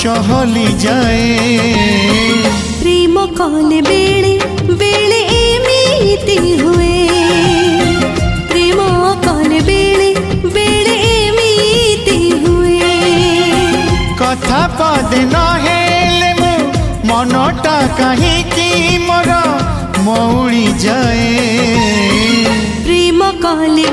चहली जाए। प्रेम कले बेले बेले एमिति हुए, प्रेम कले बेले बेले एमिति हुए। कथा पदे न हेले मु मनटा कहीं मोर मौड़ी जाए। प्रेम कले